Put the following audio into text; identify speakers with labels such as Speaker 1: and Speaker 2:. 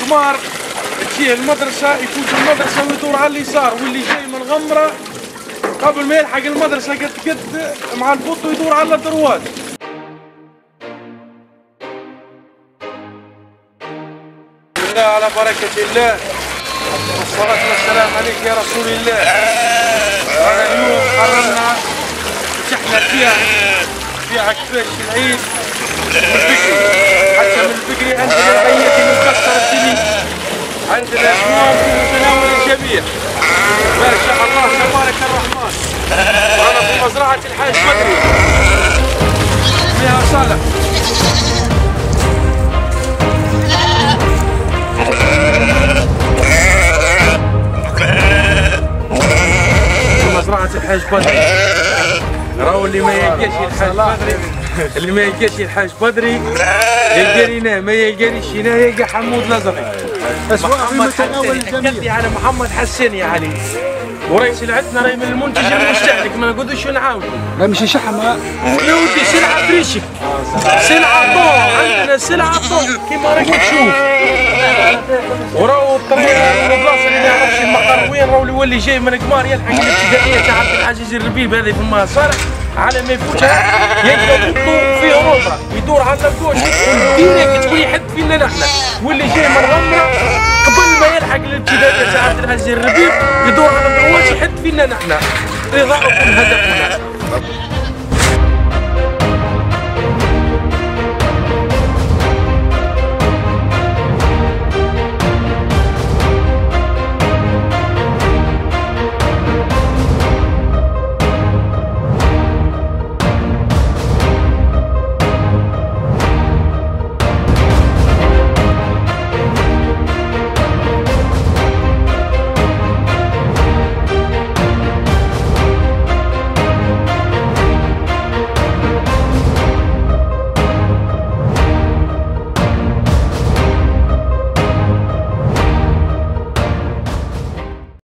Speaker 1: القمار تجيه المدرسة، يفوت المدرسة ويدور على اليسار، واللي جاي من غمرة قبل ما يلحق المدرسة قد مع البوط ويدور على الدروات. بسم الله على بركة الله والصلاة والسلام عليك يا رسول الله. أنا اليوم قررنا فتحنا فيها كفاش العيد والبكري، حتى من البكري عندنا بيتي مكسر الدنيا، عندنا أكوام في متناول الجميع ما شاء الله تبارك الرحمن. وأنا في مزرعة الحاج بدري فيها صالح. مزرعة الحاج بدري راهو اللي ما يلقاش الحاج بدري، اللي ما يلقاش الحاج بدري يلقاني هنا، ما يلقانيش هنا يلقى حمود الازرقي. محمد حسين على محمد حسين يا علي، وراي سلعتنا راهي من المنتج المستهلك، ما نقعدوش نعاودوا.
Speaker 2: لا ماشي شحمة
Speaker 1: يا ودي سلعة بريشك، سلعة طوع، عندنا سلعة طوع كيما راك تشوف. وراهو الطريق البلاصة اللي ما يعرفش المقر وين، راهو يولي جاي من قمار يلحق الابتدائية تاع عبد العزيز الربيب هذه في المصالح، على ما يفوتها يلقى بوطو فيه روضة يدور على الكوش يدخل ديريكت ويحد فينا نحن، واللي جاي من غمرة قبل ما يلحق الابتدائية تاع عبد العزيز الربيب يدور على الكوش يحد فينا نحن. رضاؤكم هدفنا.